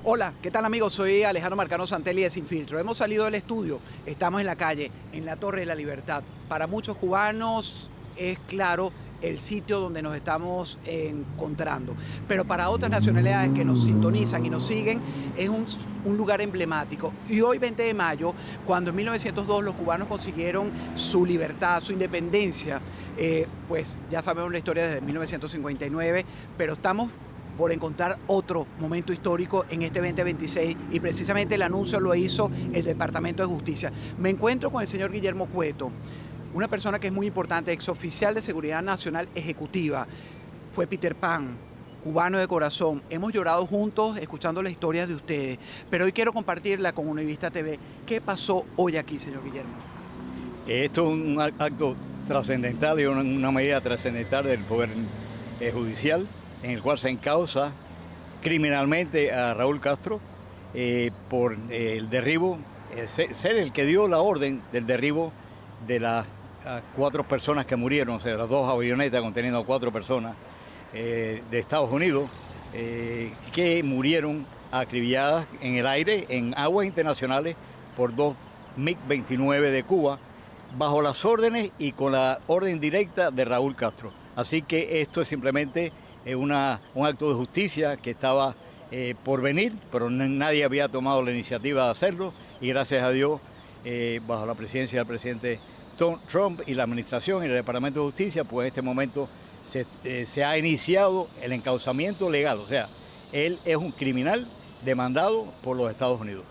Hola, ¿qué tal amigos? Soy Alejandro Marcano Santelli de Sin Filtro. Hemos salido del estudio, estamos en la calle, en la Torre de la Libertad. Para muchos cubanos es claro el sitio donde nos estamos encontrando, pero para otras nacionalidades que nos sintonizan y nos siguen es un lugar emblemático. Y hoy 20 de mayo, cuando en 1902 los cubanos consiguieron su libertad, su independencia, pues ya sabemos la historia desde 1959, pero estamos por encontrar otro momento histórico en este 2026 y precisamente el anuncio lo hizo el Departamento de Justicia. Me encuentro con el señor Guillermo Cueto, una persona que es muy importante, exoficial de Seguridad Nacional Ejecutiva. Fue Peter Pan, cubano de corazón. Hemos llorado juntos escuchando las historias de ustedes, pero hoy quiero compartirla con Univista TV. ¿Qué pasó hoy aquí, señor Guillermo? Esto es un acto trascendental y una medida trascendental del Poder Judicial, en el cual se encausa criminalmente a Raúl Castro por el derribo, ser el que dio la orden del derribo de las 4 personas que murieron, o sea, las 2 avionetas conteniendo a 4 personas de Estados Unidos que murieron acribilladas en el aire, en aguas internacionales, por 2 MiG-29 de Cuba, bajo las órdenes y con la orden directa de Raúl Castro. Así que esto es simplemente un acto de justicia que estaba por venir, pero nadie había tomado la iniciativa de hacerlo, y gracias a Dios, bajo la presidencia del presidente Trump y la administración y el Departamento de Justicia, pues en este momento se ha iniciado el encauzamiento legal. O sea, él es un criminal demandado por los Estados Unidos.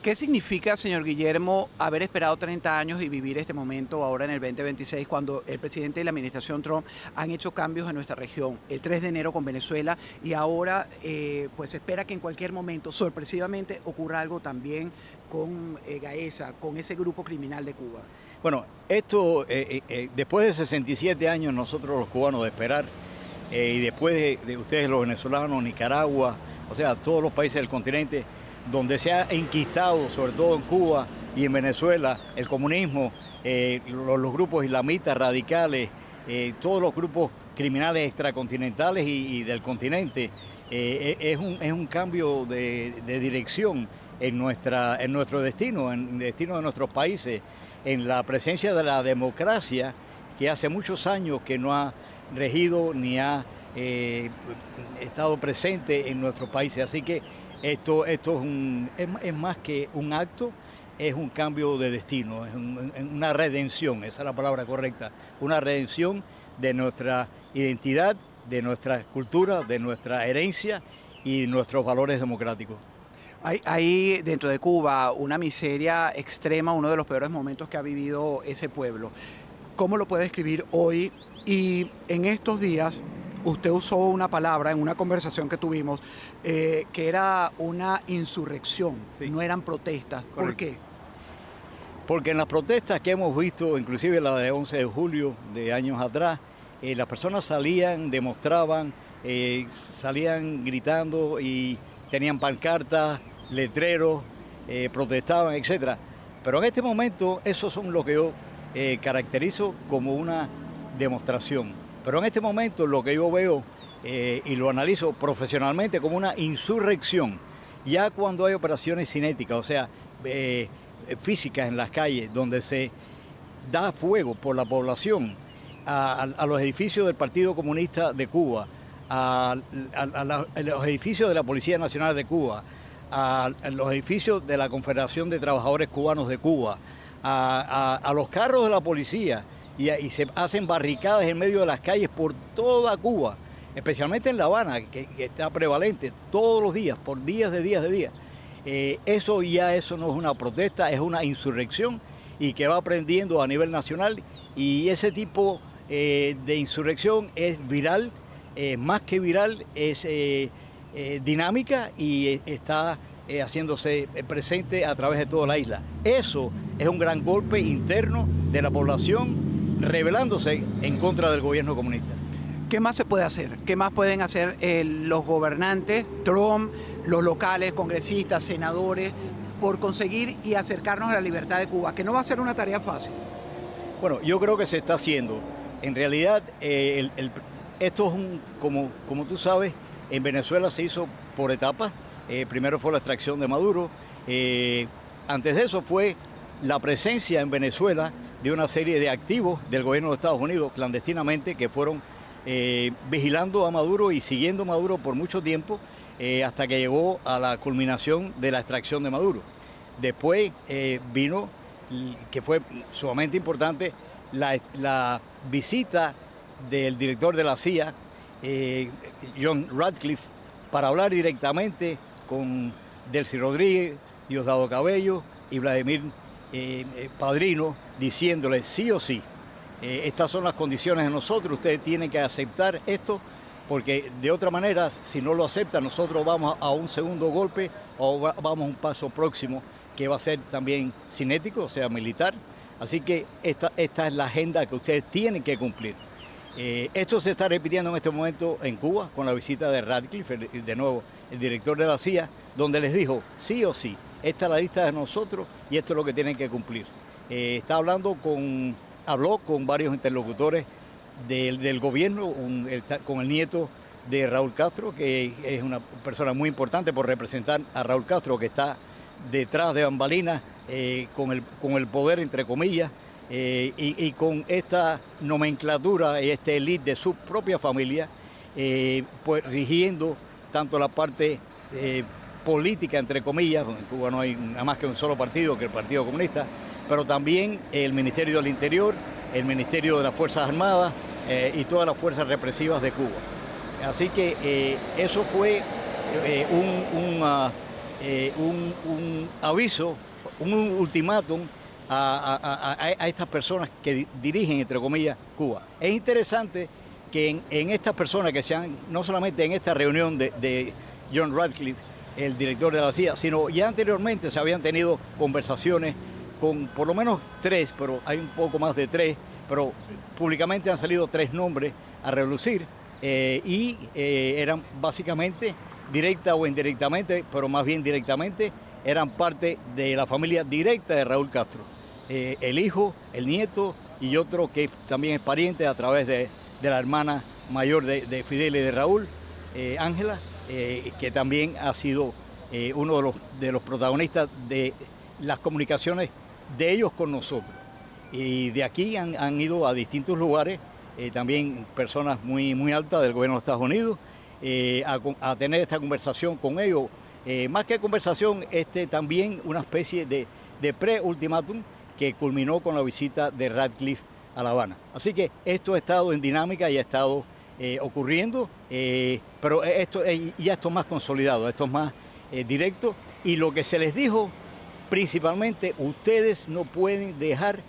¿Qué significa, señor Guillermo, haber esperado 30 años y vivir este momento ahora en el 2026, cuando el presidente y la administración Trump han hecho cambios en nuestra región? El 3 de enero con Venezuela, y ahora pues se espera que en cualquier momento, sorpresivamente, ocurra algo también con Gaesa, con ese grupo criminal de Cuba. Bueno, esto, después de 67 años nosotros los cubanos de esperar, y después de ustedes los venezolanos, Nicaragua, o sea, todos los países del continente, donde se ha enquistado, sobre todo en Cuba y en Venezuela, el comunismo, los grupos islamistas radicales, todos los grupos criminales extracontinentales y del continente, es un cambio de dirección en nuestro destino, en el destino de nuestros países, en la presencia de la democracia, que hace muchos años que no ha regido ni ha estado presente en nuestros países. Así que esto es más que un acto, es un cambio de destino, es una redención, esa es la palabra correcta, una redención de nuestra identidad, de nuestra cultura, de nuestra herencia y nuestros valores democráticos. Hay dentro de Cuba una miseria extrema, uno de los peores momentos que ha vivido ese pueblo. ¿Cómo lo puede describir hoy? Y en estos días usted usó una palabra en una conversación que tuvimos que era una insurrección, sí. No eran protestas. Correcto. ¿Por qué? Porque en las protestas que hemos visto, inclusive la de 11 de julio de años atrás, las personas salían, demostraban, salían gritando y tenían pancartas, letreros, protestaban, etc. Pero en este momento esos son lo que yo caracterizo como una demostración. Pero en este momento lo que yo veo y lo analizo profesionalmente como una insurrección, ya cuando hay operaciones cinéticas, o sea, físicas en las calles, donde se da fuego por la población a los edificios del Partido Comunista de Cuba, a los edificios de la Policía Nacional de Cuba, a los edificios de la Confederación de Trabajadores Cubanos de Cuba, a los carros de la policía, y se hacen barricadas en medio de las calles por toda Cuba, especialmente en La Habana, que está prevalente todos los días, por días de días. Eso no es una protesta, es una insurrección, y que va aprendiendo a nivel nacional, y ese tipo de insurrección es viral, más que viral, es dinámica y está haciéndose presente a través de toda la isla. Eso es un gran golpe interno de la población, rebelándose en contra del gobierno comunista. ¿Qué más se puede hacer? ¿Qué más pueden hacer los gobernantes, Trump, los locales, congresistas, senadores, por conseguir y acercarnos a la libertad de Cuba? Que no va a ser una tarea fácil. Bueno, yo creo que se está haciendo. En realidad, esto es como tú sabes, en Venezuela se hizo por etapas. Primero fue la extracción de Maduro. Antes de eso fue la presencia en Venezuela de una serie de activos del gobierno de Estados Unidos clandestinamente que fueron vigilando a Maduro y siguiendo a Maduro por mucho tiempo hasta que llegó a la culminación de la extracción de Maduro. Después vino, que fue sumamente importante, la visita del director de la CIA, John Ratcliffe, para hablar directamente con Delcy Rodríguez, Diosdado Cabello y Vladimir Padrino, diciéndole sí o sí, estas son las condiciones de nosotros, ustedes tienen que aceptar esto, porque de otra manera, si no lo aceptan, nosotros vamos a un segundo golpe o vamos a un paso próximo que va a ser también cinético, o sea, militar. Así que esta es la agenda que ustedes tienen que cumplir. Esto se está repitiendo en este momento en Cuba con la visita de Ratcliffe, de nuevo el director de la CIA, donde les dijo sí o sí, esta es la lista de nosotros y esto es lo que tienen que cumplir. Habló con varios interlocutores del gobierno, con el nieto de Raúl Castro, que es una persona muy importante por representar a Raúl Castro, que está detrás de bambalinas con el poder, entre comillas, y con esta nomenclatura y este élite de su propia familia, pues rigiendo tanto la parte política, entre comillas, en Cuba no hay nada más que un solo partido, que el Partido Comunista, pero también el Ministerio del Interior, el Ministerio de las Fuerzas Armadas y todas las fuerzas represivas de Cuba. Así que eso fue un aviso, un ultimátum a estas personas que dirigen, entre comillas, Cuba. Es interesante que en estas personas que sean, no solamente en esta reunión de John Ratcliffe, el director de la CIA, sino ya anteriormente se habían tenido conversaciones con por lo menos 3, pero hay un poco más de 3, pero públicamente han salido 3 nombres a relucir y eran básicamente, directa o indirectamente, pero más bien directamente, eran parte de la familia directa de Raúl Castro. El hijo, el nieto y otro que también es pariente a través de la hermana mayor de Fidel y de Raúl, Ángela, que también ha sido uno de los protagonistas de las comunicaciones de ellos con nosotros. Y de aquí han ido a distintos lugares, también personas muy altas del gobierno de Estados Unidos, a tener esta conversación con ellos. Más que conversación, también una especie de pre-ultimátum que culminó con la visita de Ratcliffe a La Habana. Así que esto ha estado en dinámica y ha estado ocurriendo, pero esto es más consolidado, esto es más directo. Y lo que se les dijo, principalmente, ustedes no pueden dejar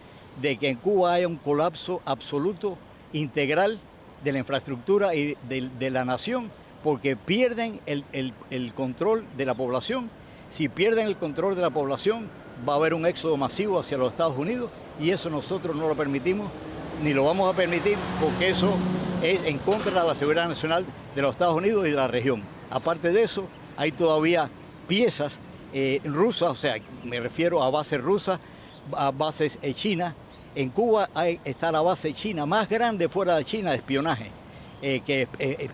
de que en Cuba haya un colapso absoluto, integral, de la infraestructura y de la nación, porque pierden el control de la población. Si pierden el control de la población, va a haber un éxodo masivo hacia los Estados Unidos y eso nosotros no lo permitimos ni lo vamos a permitir, porque eso es en contra de la seguridad nacional de los Estados Unidos y de la región. Aparte de eso, hay todavía piezas rusas, o sea, me refiero a bases rusas, a bases chinas. En Cuba está la base china más grande fuera de China de espionaje, que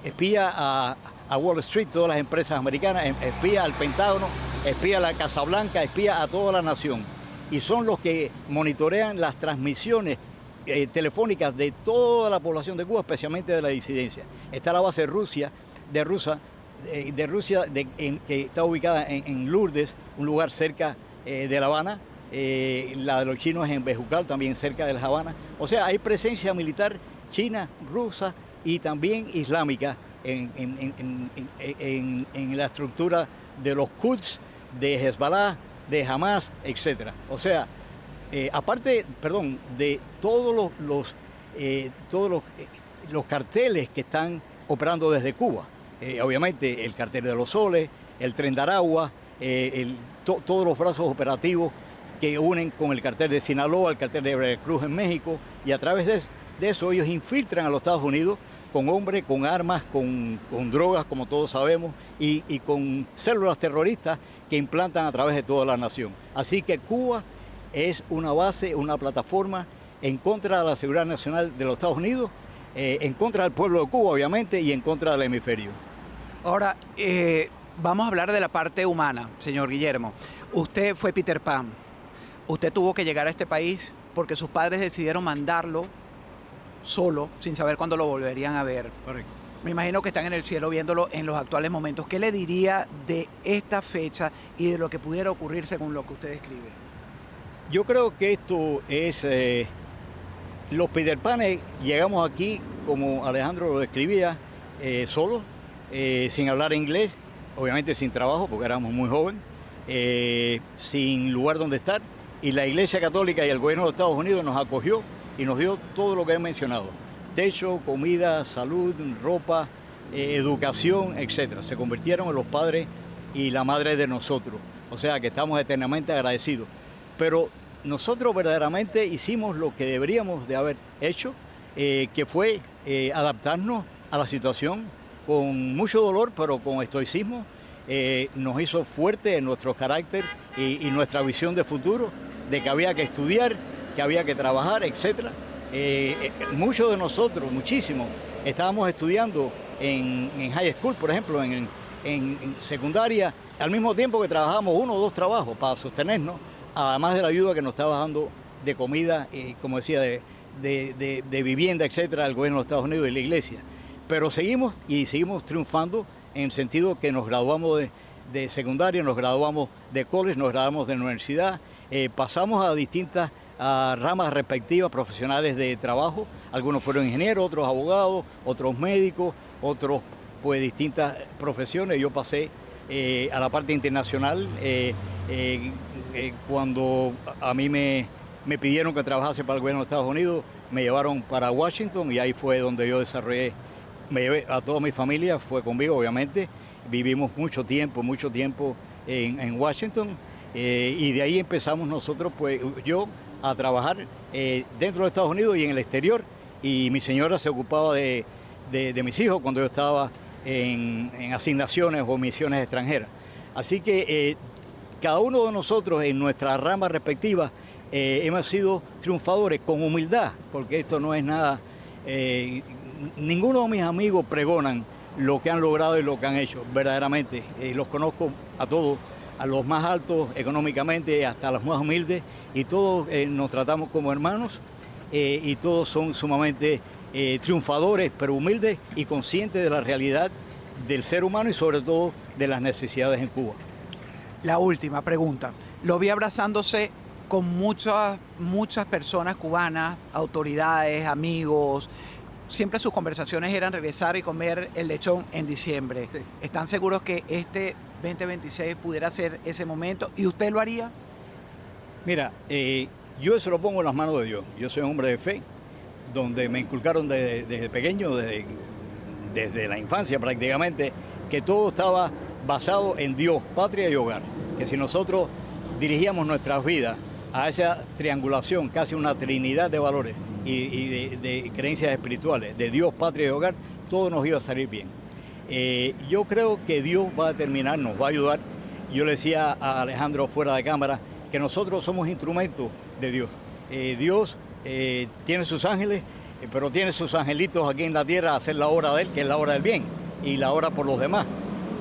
espía a Wall Street, todas las empresas americanas, espía al Pentágono, espía a la Casa Blanca, espía a toda la nación. Y son los que monitorean las transmisiones telefónicas de toda la población de Cuba, especialmente de la disidencia. Está la base de Rusia, que está ubicada en Lourdes, un lugar cerca de La Habana. La de los chinos en Bejucal, también cerca de La Habana. O sea, hay presencia militar china, rusa y también islámica en la estructura de los Quds, de Hezbollah, de Hamas, etc. O sea, aparte, de todos los carteles que están operando desde Cuba. Obviamente el cartel de los Soles, el Tren de Aragua, todos los brazos operativos que unen con el cartel de Sinaloa, el cartel de Veracruz en México, y a través de eso ellos infiltran a los Estados Unidos con hombres, con armas, con drogas, como todos sabemos, y con células terroristas que implantan a través de toda la nación. Así que Cuba es una base, una plataforma en contra de la seguridad nacional de los Estados Unidos, en contra del pueblo de Cuba, obviamente, y en contra del hemisferio. Ahora, Vamos a hablar de la parte humana, señor Guillermo. Usted fue Peter Pan. Usted tuvo que llegar a este país porque sus padres decidieron mandarlo solo, sin saber cuándo lo volverían a ver. Correcto. Me imagino que están en el cielo viéndolo en los actuales momentos. ¿Qué le diría de esta fecha y de lo que pudiera ocurrir según lo que usted describe? Yo creo que esto es... los Peter Panes llegamos aquí, como Alejandro lo describía, solos, sin hablar inglés, obviamente sin trabajo porque éramos muy jóvenes, sin lugar donde estar, y la Iglesia Católica y el gobierno de Estados Unidos nos acogió y nos dio todo lo que he mencionado: techo, comida, salud, ropa, educación, etc. Se convirtieron en los padres y la madre de nosotros, o sea que estamos eternamente agradecidos. Pero nosotros verdaderamente hicimos lo que deberíamos de haber hecho, que fue adaptarnos a la situación con mucho dolor, pero con estoicismo. Nos hizo fuerte en nuestro carácter y nuestra visión de futuro, de que había que estudiar, que había que trabajar, etc. Muchos de nosotros, muchísimos, estábamos estudiando en high school, por ejemplo, en secundaria, al mismo tiempo que trabajábamos 1 o 2 trabajos para sostenernos, además de la ayuda que nos estaba dando de comida, como decía, de vivienda, etcétera, el gobierno de Estados Unidos y la iglesia. Pero seguimos triunfando en el sentido que nos graduamos de secundaria, nos graduamos de college, nos graduamos de la universidad, pasamos a distintas ramas respectivas profesionales de trabajo. Algunos fueron ingenieros, otros abogados, otros médicos, otros pues distintas profesiones. Yo pasé a la parte internacional cuando a mí me pidieron que trabajase para el gobierno de Estados Unidos. Me llevaron para Washington y ahí fue donde yo desarrollé. Me llevé a toda mi familia, fue conmigo obviamente. Vivimos mucho tiempo en Washington, y de ahí empezamos nosotros, pues yo, a trabajar dentro de Estados Unidos y en el exterior, y mi señora se ocupaba de mis hijos cuando yo estaba en asignaciones o misiones extranjeras. Así que cada uno de nosotros en nuestras ramas respectivas hemos sido triunfadores con humildad, porque esto no es nada... ninguno de mis amigos pregonan lo que han logrado y lo que han hecho, verdaderamente. Los conozco a todos, a los más altos económicamente hasta los más humildes, y todos nos tratamos como hermanos, y todos son sumamente triunfadores, pero humildes y conscientes de la realidad del ser humano y sobre todo de las necesidades en Cuba. La última pregunta. Lo vi abrazándose con muchas personas cubanas, autoridades, amigos. Siempre sus conversaciones eran regresar y comer el lechón en diciembre. Sí. ¿Están seguros que este 2026 pudiera ser ese momento y usted lo haría? Mira, yo eso lo pongo en las manos de Dios. Yo soy un hombre de fe, donde me inculcaron desde pequeño, desde la infancia prácticamente, que todo estaba basado en Dios, patria y hogar. Que si nosotros dirigíamos nuestras vidas a esa triangulación, casi una trinidad de valores y de creencias espirituales, de Dios, patria y hogar, todo nos iba a salir bien. Yo creo que Dios va a determinar, nos va a ayudar. Yo le decía a Alejandro fuera de cámara que nosotros somos instrumentos de Dios. Dios tiene sus ángeles, pero tiene sus angelitos aquí en la tierra a hacer la obra de Él, que es la obra del bien, y la obra por los demás.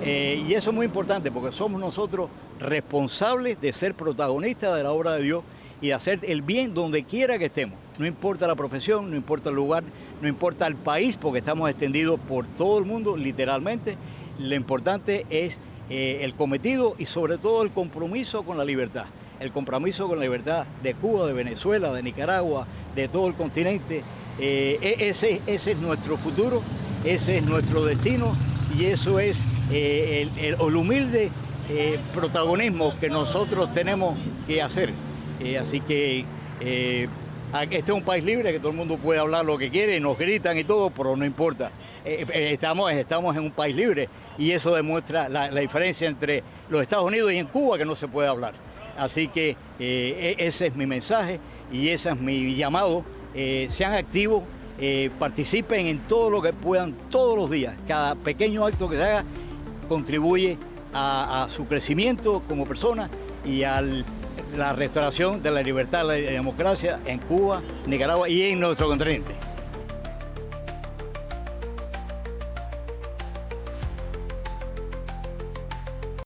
Y eso es muy importante porque somos nosotros responsables de ser protagonistas de la obra de Dios y de hacer el bien donde quiera que estemos. No importa la profesión, no importa el lugar, no importa el país, porque estamos extendidos por todo el mundo, literalmente. Lo importante es el cometido y sobre todo el compromiso con la libertad. El compromiso con la libertad de Cuba, de Venezuela, de Nicaragua, de todo el continente. Ese es nuestro futuro, ese es nuestro destino y eso es el humilde protagonismo que nosotros tenemos que hacer. Así que este es un país libre, que todo el mundo puede hablar lo que quiere, y nos gritan y todo, pero no importa. Estamos en un país libre y eso demuestra la diferencia entre los Estados Unidos y en Cuba, que no se puede hablar. Así que ese es mi mensaje y ese es mi llamado. Sean activos, participen en todo lo que puedan todos los días. Cada pequeño acto que se haga contribuye a su crecimiento como persona y a la restauración de la libertad y la democracia en Cuba, Nicaragua y en nuestro continente.